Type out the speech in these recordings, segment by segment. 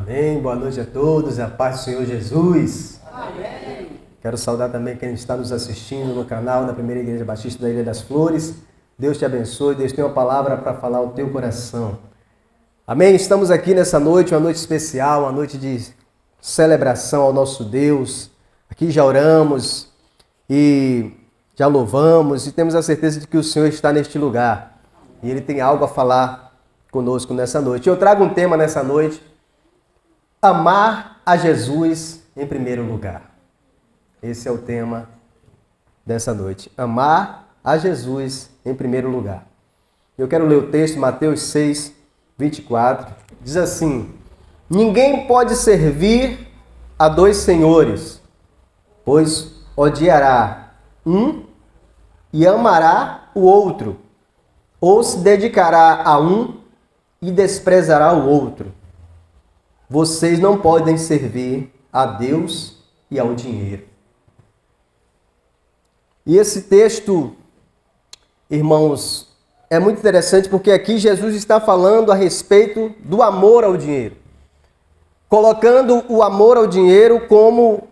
Amém. Boa noite a todos. A paz do Senhor Jesus. Amém. Quero saudar também quem está nos assistindo no canal da Primeira Igreja Batista da Ilha das Flores. Deus te abençoe. Deus tem uma palavra para falar ao teu coração. Amém. Estamos aqui nessa noite, uma noite especial, uma noite de celebração ao nosso Deus. Aqui já oramos e já louvamos e temos a certeza de que o Senhor está neste lugar. E Ele tem algo a falar conosco nessa noite. Eu trago um tema nessa noite: amar a Jesus em primeiro lugar. Esse é o tema dessa noite. Amar a Jesus em primeiro lugar. Eu quero ler o texto, Mateus 6, 24. Diz assim: ninguém pode servir a dois senhores, pois odiará um e amará o outro, ou se dedicará a um e desprezará o outro. Vocês não podem servir a Deus e ao dinheiro. E esse texto, irmãos, é muito interessante porque aqui Jesus está falando a respeito do amor ao dinheiro. Colocando o amor ao dinheiro como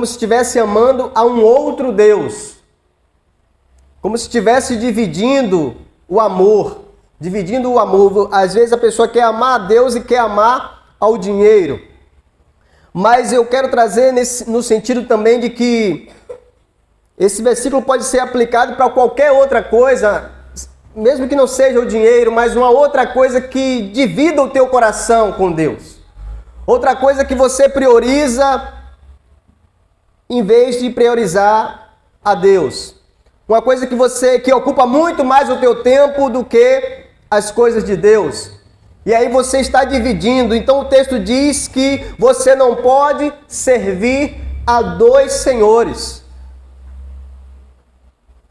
se estivesse amando a um outro Deus. Como se estivesse dividindo o amor. Dividindo o amor. Às vezes a pessoa quer amar a Deus e quer amar ao dinheiro. Mas eu quero trazer no sentido também de que esse versículo pode ser aplicado para qualquer outra coisa, mesmo que não seja o dinheiro, mas uma outra coisa que divida o teu coração com Deus. Outra coisa que você prioriza em vez de priorizar a Deus. Uma coisa que ocupa muito mais o teu tempo do que as coisas de Deus. E aí você está dividindo. Então o texto diz que você não pode servir a dois senhores.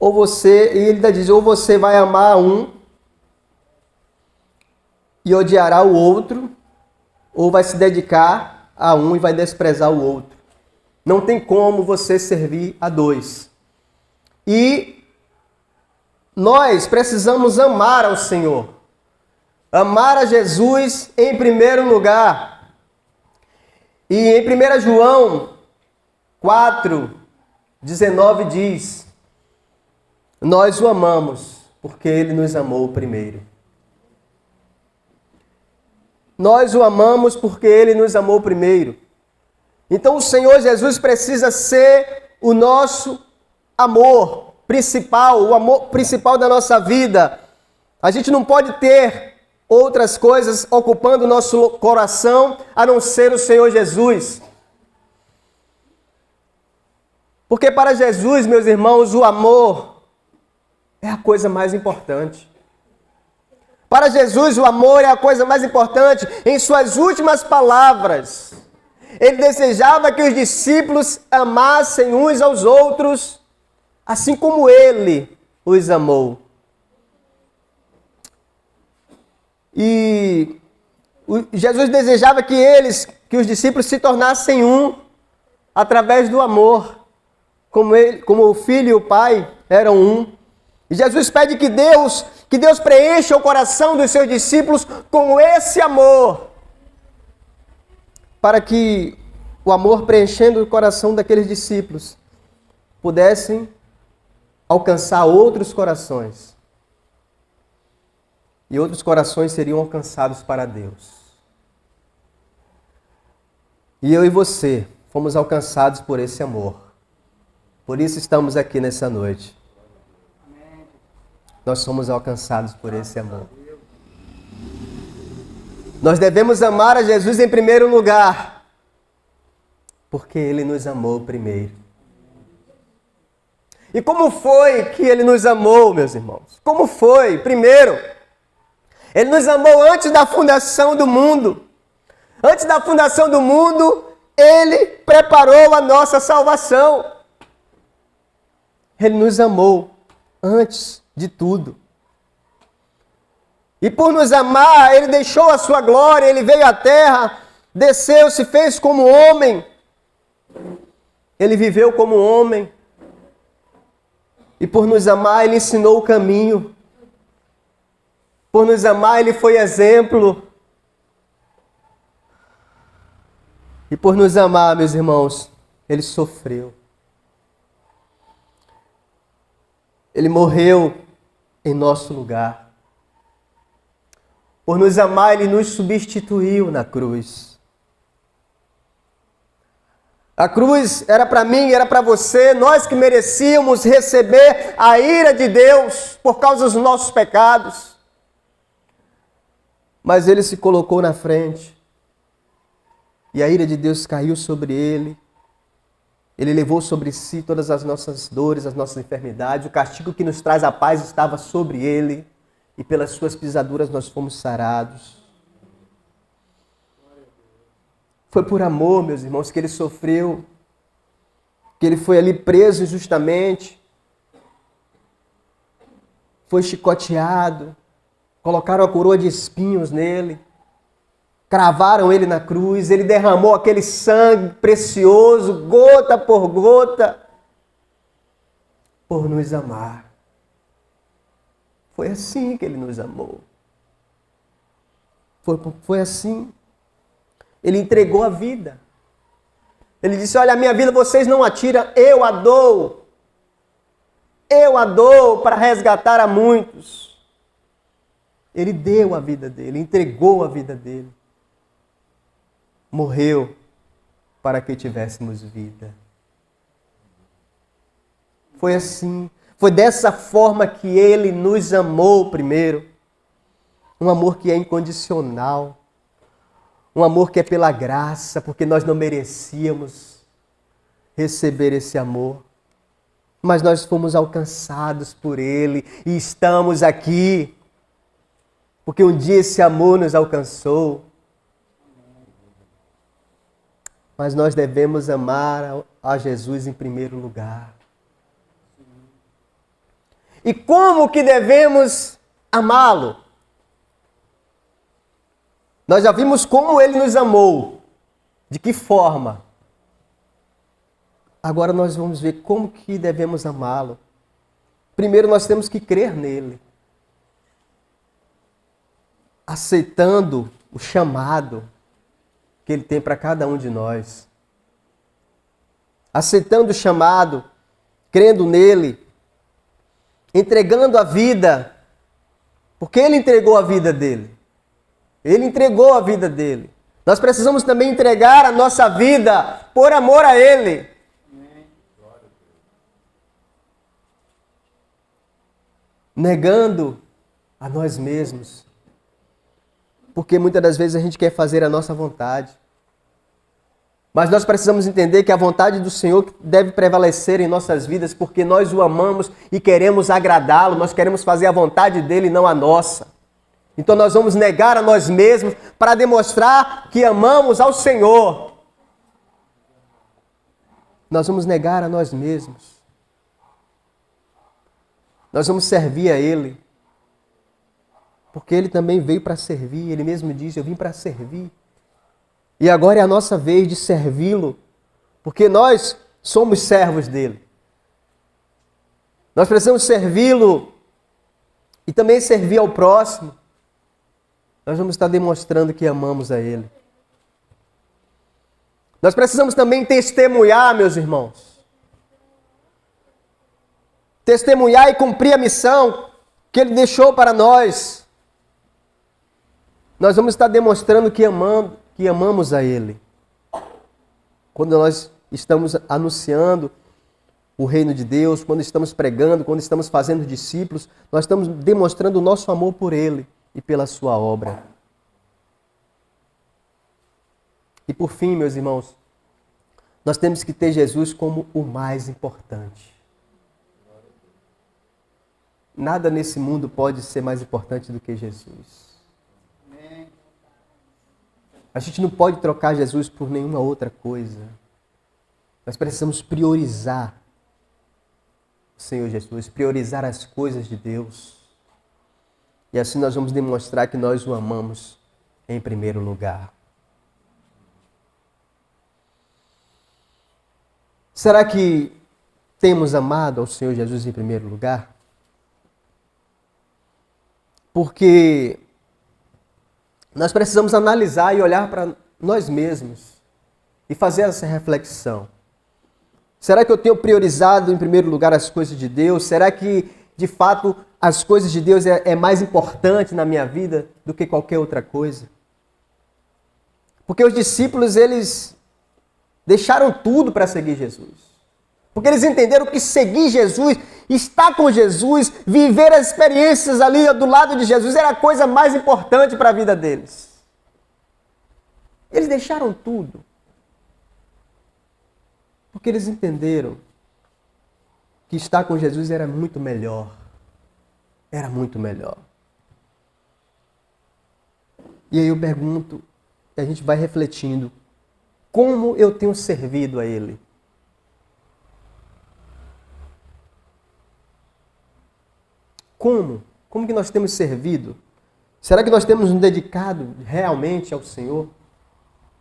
E ele ainda diz, ou você vai amar um e odiará o outro, ou vai se dedicar a um e vai desprezar o outro. Não tem como você servir a dois. E nós precisamos amar ao Senhor. Amar a Jesus em primeiro lugar. E em 1 João 4, 19 diz: nós o amamos porque Ele nos amou primeiro. Nós o amamos porque Ele nos amou primeiro. Então o Senhor Jesus precisa ser o nosso amor principal, o amor principal da nossa vida. A gente não pode ter outras coisas ocupando o nosso coração a não ser o Senhor Jesus. Porque para Jesus, meus irmãos, o amor é a coisa mais importante. Para Jesus, o amor é a coisa mais importante. Em suas últimas palavras, Ele desejava que os discípulos amassem uns aos outros, assim como Ele os amou. E Jesus desejava que os discípulos se tornassem um através do amor, como o Filho e o Pai eram um. E Jesus pede que Deus preencha o coração dos seus discípulos com esse amor, para que o amor preenchendo o coração daqueles discípulos pudessem alcançar outros corações. E outros corações seriam alcançados para Deus. E eu e você fomos alcançados por esse amor. Por isso estamos aqui nessa noite. Nós somos alcançados por esse amor. Nós devemos amar a Jesus em primeiro lugar, porque Ele nos amou primeiro. E como foi que Ele nos amou, meus irmãos? Como foi? Primeiro, Ele nos amou antes da fundação do mundo. Antes da fundação do mundo, Ele preparou a nossa salvação. Ele nos amou antes de tudo. E por nos amar, Ele deixou a sua glória, Ele veio à terra, desceu, se fez como homem. Ele viveu como homem. E por nos amar, Ele ensinou o caminho. Por nos amar, Ele foi exemplo. E por nos amar, meus irmãos, Ele sofreu. Ele morreu em nosso lugar. Por nos amar, Ele nos substituiu na cruz. A cruz era para mim, era para você, nós que merecíamos receber a ira de Deus por causa dos nossos pecados. Mas Ele se colocou na frente. E a ira de Deus caiu sobre Ele. Ele levou sobre si todas as nossas dores, as nossas enfermidades. O castigo que nos traz a paz estava sobre Ele. E pelas suas pisaduras nós fomos sarados. Foi por amor, meus irmãos, que Ele sofreu. Que Ele foi ali preso injustamente. Foi chicoteado. Colocaram a coroa de espinhos nele. Cravaram Ele na cruz. Ele derramou aquele sangue precioso, gota por gota, por nos amar. Foi assim que Ele nos amou. Foi assim. Ele entregou a vida. Ele disse, olha, a minha vida vocês não a tiram, eu a dou. Eu a dou para resgatar a muitos. Ele deu a vida dele, entregou a vida dele. Morreu para que tivéssemos vida. Foi assim. Foi dessa forma que Ele nos amou primeiro. Um amor que é incondicional. Um amor que é pela graça, porque nós não merecíamos receber esse amor. Mas nós fomos alcançados por Ele e estamos aqui. Porque um dia esse amor nos alcançou. Mas nós devemos amar a Jesus em primeiro lugar. E como que devemos amá-lo? Nós já vimos como Ele nos amou. De que forma? Agora nós vamos ver como que devemos amá-lo. Primeiro nós temos que crer nele. Aceitando o chamado que Ele tem para cada um de nós. Aceitando o chamado, crendo nele, entregando a vida, porque Ele entregou a vida dele. Ele entregou a vida dele. Nós precisamos também entregar a nossa vida por amor a Ele. Negando a nós mesmos. Porque muitas das vezes a gente quer fazer a nossa vontade. Mas nós precisamos entender que a vontade do Senhor deve prevalecer em nossas vidas, porque nós o amamos e queremos agradá-lo, nós queremos fazer a vontade dele e não a nossa. Então nós vamos negar a nós mesmos para demonstrar que amamos ao Senhor. Nós vamos negar a nós mesmos. Nós vamos servir a Ele. Porque Ele também veio para servir. Ele mesmo diz, eu vim para servir. E agora é a nossa vez de servi-lo. Porque nós somos servos dEle. Nós precisamos servi-lo e também servir ao próximo. Nós vamos estar demonstrando que amamos a Ele. Nós precisamos também testemunhar, meus irmãos. Testemunhar e cumprir a missão que Ele deixou para nós. Nós vamos estar demonstrando que amamos a Ele. Quando nós estamos anunciando o reino de Deus, quando estamos pregando, quando estamos fazendo discípulos, nós estamos demonstrando o nosso amor por Ele e pela sua obra. E por fim, meus irmãos, nós temos que ter Jesus como o mais importante. Nada nesse mundo pode ser mais importante do que Jesus. A gente não pode trocar Jesus por nenhuma outra coisa. Nós precisamos priorizar o Senhor Jesus, priorizar as coisas de Deus. E assim nós vamos demonstrar que nós o amamos em primeiro lugar. Será que temos amado ao Senhor Jesus em primeiro lugar? Porque nós precisamos analisar e olhar para nós mesmos. e fazer essa reflexão. Será que eu tenho priorizado em primeiro lugar as coisas de Deus? Será que, de fato, as coisas de Deus é mais importante na minha vida do que qualquer outra coisa? Porque os discípulos, eles deixaram tudo para seguir Jesus. Porque eles entenderam que seguir Jesus, estar com Jesus, viver as experiências ali do lado de Jesus era a coisa mais importante para a vida deles. Eles deixaram tudo. Porque eles entenderam que estar com Jesus era muito melhor. Era muito melhor. E aí eu pergunto, e a gente vai refletindo, como eu tenho servido a Ele? Como? Como que nós temos servido? Será que nós temos nos dedicado realmente ao Senhor?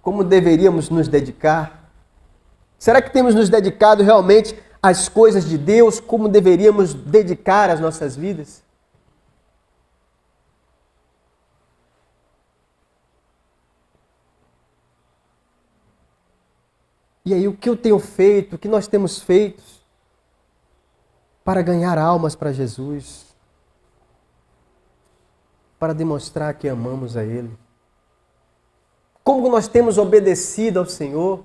Como deveríamos nos dedicar? Será que temos nos dedicado realmente às coisas de Deus como deveríamos dedicar as nossas vidas? E aí, o que eu tenho feito, o que nós temos feito para ganhar almas para Jesus? Para demonstrar que amamos a Ele? Como nós temos obedecido ao Senhor?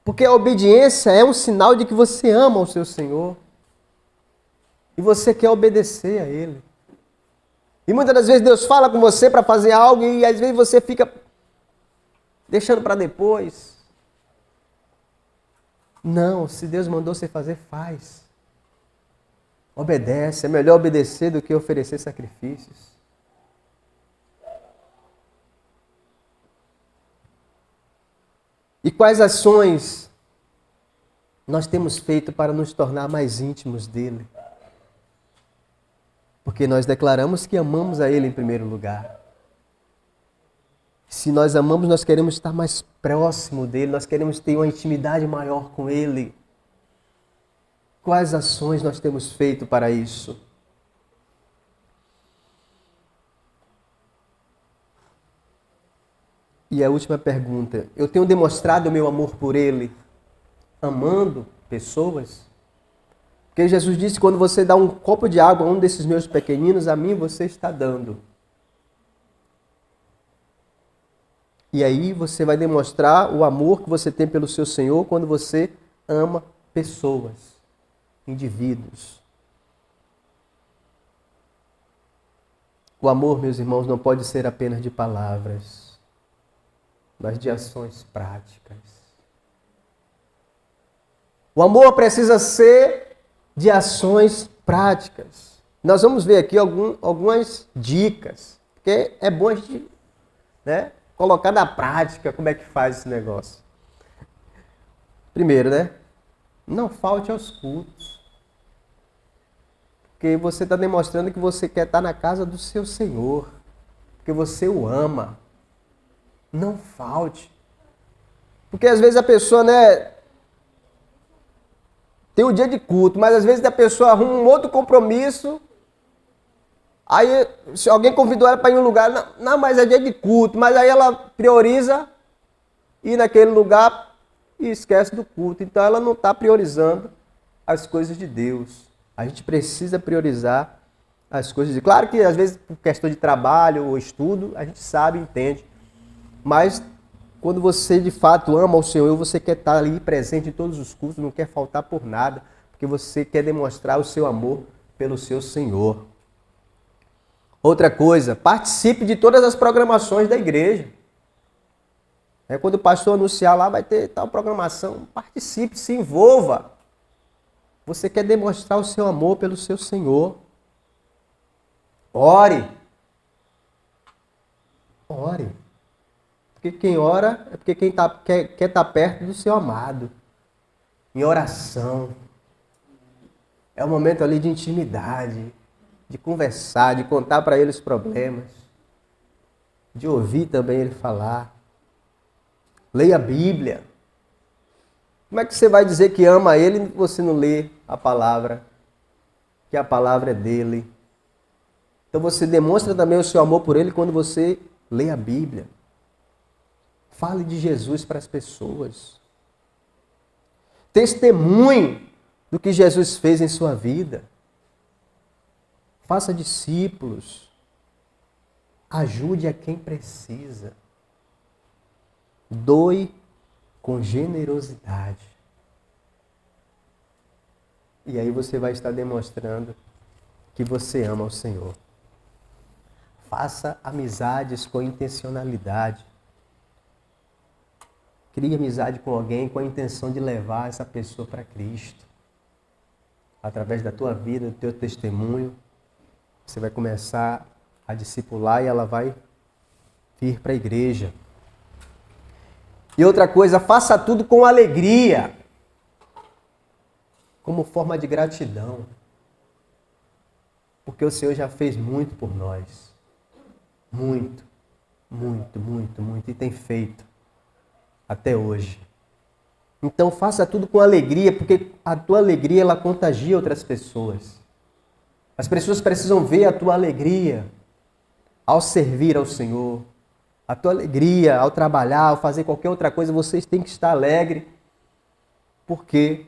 Porque a obediência é um sinal de que você ama o seu Senhor. E você quer obedecer a Ele. E muitas das vezes Deus fala com você para fazer algo e às vezes você fica deixando para depois. Não, se Deus mandou você fazer, faz. Obedece. É melhor obedecer do que oferecer sacrifícios. E quais ações nós temos feito para nos tornar mais íntimos dele? Porque nós declaramos que amamos a Ele em primeiro lugar. Se nós amamos, nós queremos estar mais próximo dele, nós queremos ter uma intimidade maior com Ele. Quais ações nós temos feito para isso? E a última pergunta, eu tenho demonstrado o meu amor por Ele, amando pessoas? Porque Jesus disse, quando você dá um copo de água a um desses meus pequeninos, a mim você está dando. E aí você vai demonstrar o amor que você tem pelo seu Senhor quando você ama pessoas, indivíduos. O amor, meus irmãos, não pode ser apenas de palavras, mas de ações práticas. O amor precisa ser de ações práticas. Nós vamos ver aqui algumas dicas, porque é bom a gente, colocar na prática como é que faz esse negócio. Primeiro, não falte aos cultos. Porque você está demonstrando que você quer estar na casa do seu Senhor, porque você o ama. Não falte. Porque às vezes a pessoa, tem um dia de culto, mas às vezes a pessoa arruma um outro compromisso. Aí, se alguém convidou ela para ir em um lugar, não, mas é dia de culto, mas aí ela prioriza ir naquele lugar e esquece do culto. Então ela não está priorizando as coisas de Deus. A gente precisa priorizar as coisas de Deus. Claro que às vezes por questão de trabalho ou estudo, a gente sabe, entende. Mas quando você de fato ama o Senhor, você quer estar ali presente em todos os cultos, não quer faltar por nada, porque você quer demonstrar o seu amor pelo seu Senhor. Outra coisa, participe de todas as programações da igreja. Quando o pastor anunciar lá, vai ter tal programação, participe, se envolva. Você quer demonstrar o seu amor pelo seu Senhor. Ore. Ore. Porque quem ora é porque quem quer estar perto do seu amado. Em oração. É um momento ali de intimidade, de conversar, de contar para ele os problemas, de ouvir também ele falar. Leia a Bíblia. Como é que você vai dizer que ama ele e você não lê a palavra? Que a palavra é dele. Então você demonstra também o seu amor por ele quando você lê a Bíblia. Fale de Jesus para as pessoas. Testemunhe do que Jesus fez em sua vida. Faça discípulos. Ajude a quem precisa. Doe com generosidade. E aí você vai estar demonstrando que você ama o Senhor. Faça amizades com intencionalidade. Crie amizade com alguém com a intenção de levar essa pessoa para Cristo. Através da tua vida, do teu testemunho, você vai começar a discipular e ela vai vir para a igreja. E outra coisa, faça tudo com alegria, como forma de gratidão. Porque o Senhor já fez muito por nós. Muito, muito, muito, muito. E tem feito até hoje. Então faça tudo com alegria, porque a tua alegria ela contagia outras pessoas. As pessoas precisam ver a tua alegria ao servir ao Senhor. A tua alegria ao trabalhar, ao fazer qualquer outra coisa, vocês têm que estar alegre. Por quê?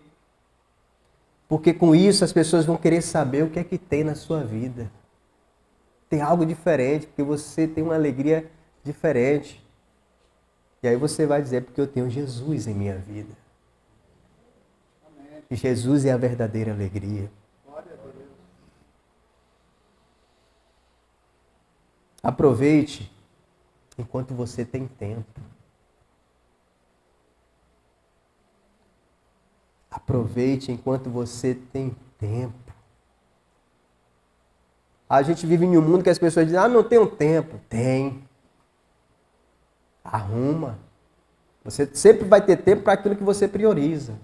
Porque com isso as pessoas vão querer saber o que é que tem na sua vida. Tem algo diferente, porque você tem uma alegria diferente. E aí você vai dizer, porque eu tenho Jesus em minha vida. Amém. E Jesus é a verdadeira alegria. Glória a Deus. Aproveite enquanto você tem tempo. Aproveite enquanto você tem tempo. A gente vive em um mundo que as pessoas dizem, não tenho tempo. Tem. Arruma. Você sempre vai ter tempo para aquilo que você prioriza.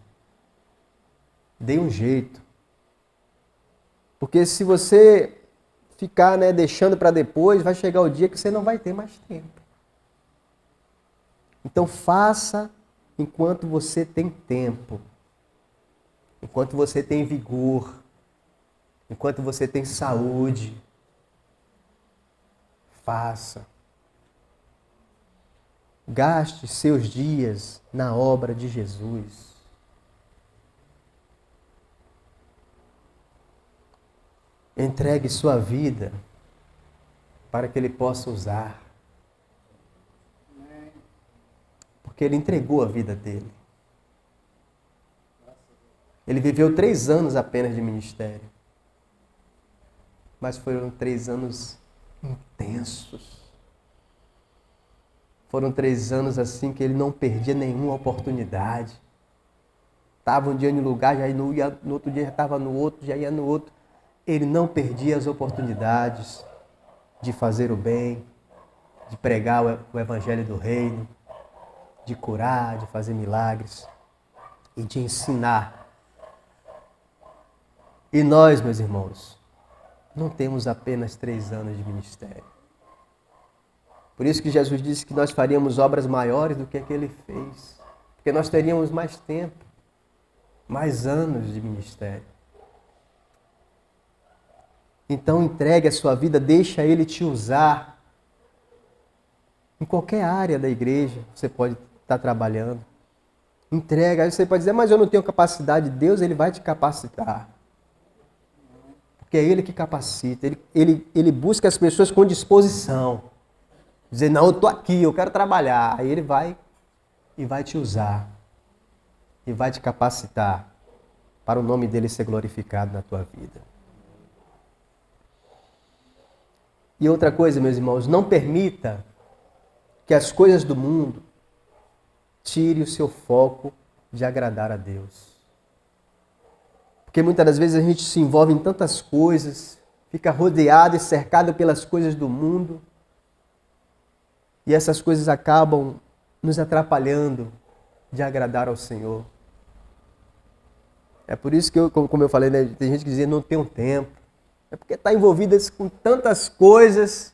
Dê um jeito. Porque se você ficar deixando para depois, vai chegar o dia que você não vai ter mais tempo. Então faça enquanto você tem tempo. Enquanto você tem vigor. Enquanto você tem saúde. Faça. Gaste seus dias na obra de Jesus. Entregue sua vida para que Ele possa usar. Porque Ele entregou a vida dele. Ele viveu 3 anos apenas de ministério. Mas foram 3 anos intensos. Foram 3 anos assim que ele não perdia nenhuma oportunidade. Estava um dia em um lugar, já ia no outro dia já estava no outro, já ia no outro. Ele não perdia as oportunidades de fazer o bem, de pregar o evangelho do reino, de curar, de fazer milagres e de ensinar. E nós, meus irmãos, não temos apenas 3 anos de ministério. Por isso que Jesus disse que nós faríamos obras maiores do que a que Ele fez. Porque nós teríamos mais tempo, mais anos de ministério. Então entregue a sua vida, deixa Ele te usar. Em qualquer área da igreja você pode estar trabalhando. Entrega, aí você pode dizer, mas eu não tenho capacidade. Deus, Ele vai te capacitar. Porque é Ele que capacita. Ele busca as pessoas com disposição. Dizer, não, eu estou aqui, eu quero trabalhar. Aí Ele vai e vai te usar. E vai te capacitar para o nome dEle ser glorificado na tua vida. E outra coisa, meus irmãos, não permita que as coisas do mundo tire o seu foco de agradar a Deus. Porque muitas das vezes a gente se envolve em tantas coisas, fica rodeado e cercado pelas coisas do mundo, e essas coisas acabam nos atrapalhando de agradar ao Senhor. É por isso que, como eu falei, tem gente que dizia, não tenho tempo. É porque está envolvida com tantas coisas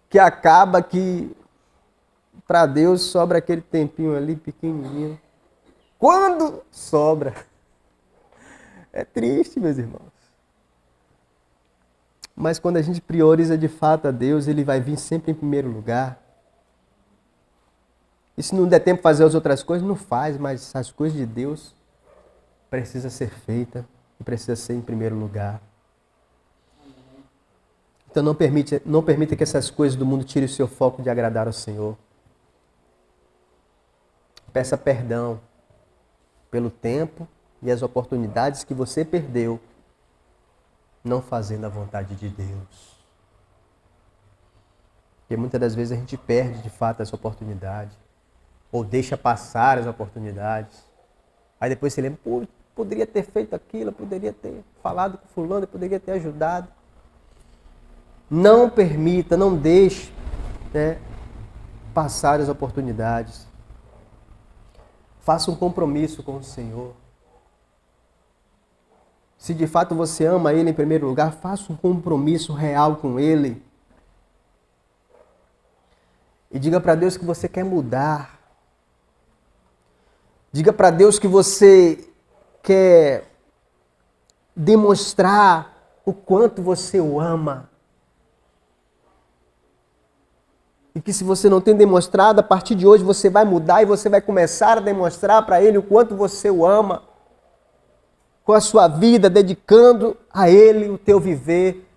que acaba que para Deus sobra aquele tempinho ali pequenininho. Quando sobra. É triste, meus irmãos. Mas quando a gente prioriza de fato a Deus, Ele vai vir sempre em primeiro lugar. E se não der tempo de fazer as outras coisas, não faz, mas as coisas de Deus precisam ser feitas e precisa ser em primeiro lugar. Então não permita que essas coisas do mundo tirem o seu foco de agradar ao Senhor. Peça perdão pelo tempo e as oportunidades que você perdeu não fazendo a vontade de Deus. Porque muitas das vezes a gente perde de fato essa oportunidade. Ou deixa passar as oportunidades. Aí depois você lembra, pô, poderia ter feito aquilo, poderia ter falado com fulano, poderia ter ajudado. Não permita, não deixe, né, passar as oportunidades. Faça um compromisso com o Senhor. Se de fato você ama Ele em primeiro lugar, faça um compromisso real com Ele. E diga para Deus que você quer mudar. Diga para Deus que você quer demonstrar o quanto você o ama. E que se você não tem demonstrado, a partir de hoje você vai mudar e você vai começar a demonstrar para Ele o quanto você o ama. Com a sua vida, dedicando a Ele o teu viver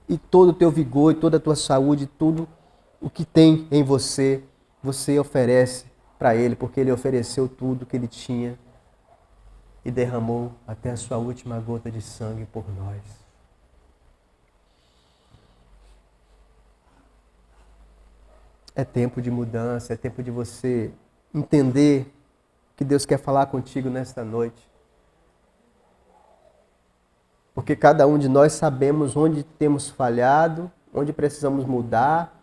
e todo o teu vigor, e toda a tua saúde, tudo o que tem em você, você oferece para Ele, porque Ele ofereceu tudo que Ele tinha e derramou até a sua última gota de sangue por nós. É tempo de mudança, é tempo de você entender que Deus quer falar contigo nesta noite. Porque cada um de nós sabemos onde temos falhado, onde precisamos mudar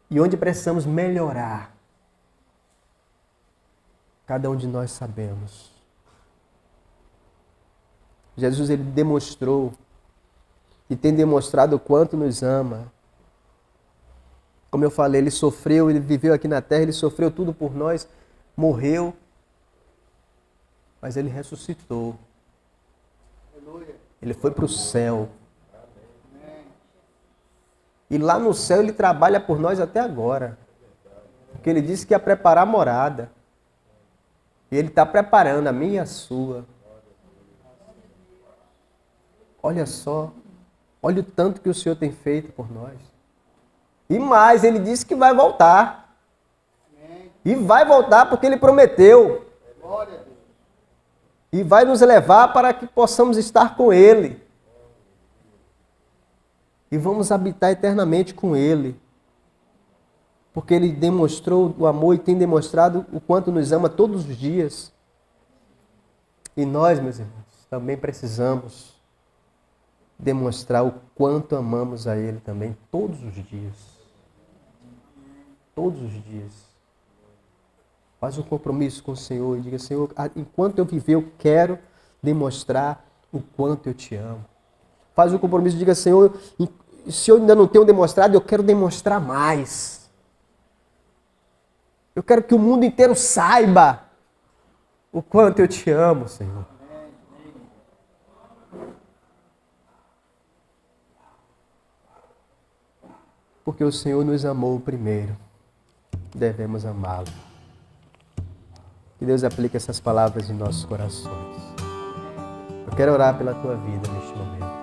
e onde precisamos melhorar. Cada um de nós sabemos. Jesus, ele demonstrou e tem demonstrado o quanto nos ama. Como eu falei, ele sofreu, ele viveu aqui na terra, ele sofreu tudo por nós, morreu, mas ele ressuscitou. Ele foi para o céu. E lá no céu ele trabalha por nós até agora. Porque ele disse que ia preparar a morada. E ele está preparando a minha e a sua. Olha só. Olha o tanto que o Senhor tem feito por nós. E mais, ele disse que vai voltar. E vai voltar porque ele prometeu. E vai nos levar para que possamos estar com Ele. E vamos habitar eternamente com Ele. Porque Ele demonstrou o amor e tem demonstrado o quanto nos ama todos os dias. E nós, meus irmãos, também precisamos demonstrar o quanto amamos a Ele também todos os dias. Todos os dias. Faz um compromisso com o Senhor e diga, Senhor, enquanto eu viver, eu quero demonstrar o quanto eu te amo. Faz um compromisso e diga, Senhor, se eu ainda não tenho demonstrado, eu quero demonstrar mais. Eu quero que o mundo inteiro saiba o quanto eu te amo, Senhor. Porque o Senhor nos amou primeiro. Devemos amá-lo. Que Deus aplique essas palavras em nossos corações. Eu quero orar pela tua vida neste momento.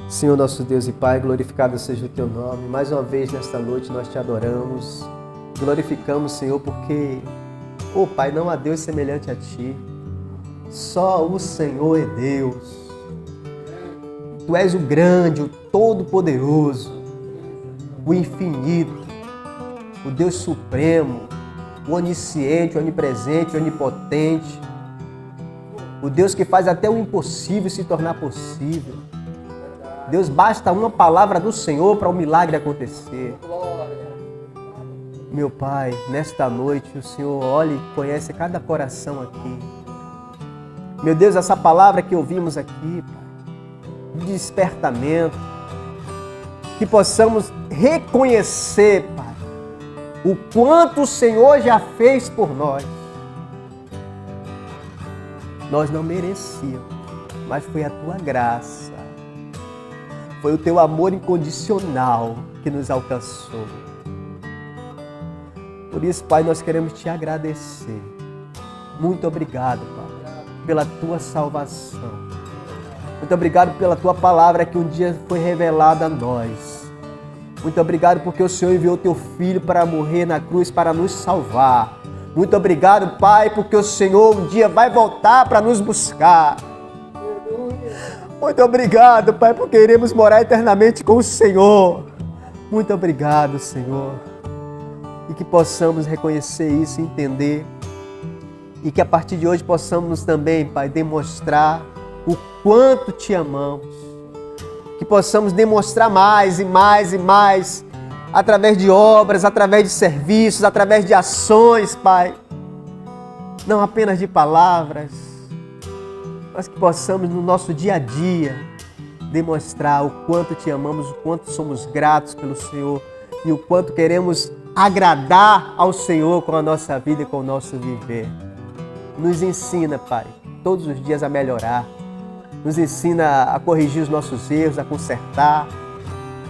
Senhor, nosso Deus e Pai, glorificado seja o teu nome. Mais uma vez nesta noite nós te adoramos. Glorificamos, Senhor, porque, Pai, não há Deus semelhante a ti. Só o Senhor é Deus. Tu és o grande, o todo-poderoso, o infinito, o Deus supremo, o onisciente, o onipresente, o onipotente, o Deus que faz até o impossível se tornar possível. Deus, basta uma palavra do Senhor para o milagre acontecer. Meu Pai, nesta noite o Senhor olha e conhece cada coração aqui. Meu Deus, essa palavra que ouvimos aqui, Pai, de despertamento, que possamos reconhecer, Pai, o quanto o Senhor já fez por nós. Nós não merecíamos, mas foi a Tua graça. Foi o Teu amor incondicional que nos alcançou. Por isso, Pai, nós queremos Te agradecer. Muito obrigado, Pai, pela Tua salvação. Muito obrigado pela Tua palavra que um dia foi revelada a nós. Muito obrigado porque o Senhor enviou Teu Filho para morrer na cruz para nos salvar. Muito obrigado, Pai, porque o Senhor um dia vai voltar para nos buscar. Muito obrigado, Pai, porque iremos morar eternamente com o Senhor. Muito obrigado, Senhor. E que possamos reconhecer isso e entender. E que a partir de hoje possamos também, Pai, demonstrar o quanto Te amamos. Que possamos demonstrar mais e mais e mais, através de obras, através de serviços, através de ações, Pai. Não apenas de palavras, mas que possamos no nosso dia a dia demonstrar o quanto Te amamos, o quanto somos gratos pelo Senhor e o quanto queremos agradar ao Senhor com a nossa vida e com o nosso viver. Nos ensina, Pai, todos os dias a melhorar. Nos ensina a corrigir os nossos erros, a consertar.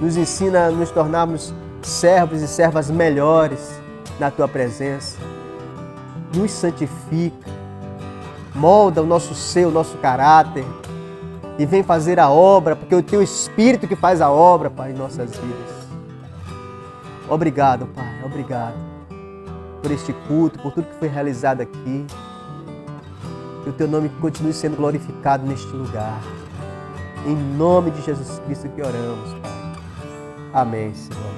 Nos ensina a nos tornarmos servos e servas melhores na Tua presença. Nos santifica. Molda o nosso ser, o nosso caráter. E vem fazer a obra, porque é o Teu Espírito que faz a obra, Pai, em nossas vidas. Obrigado, Pai. Obrigado por este culto, por tudo que foi realizado aqui. Que o Teu nome continue sendo glorificado neste lugar. Em nome de Jesus Cristo que oramos, Pai. Amém, Senhor.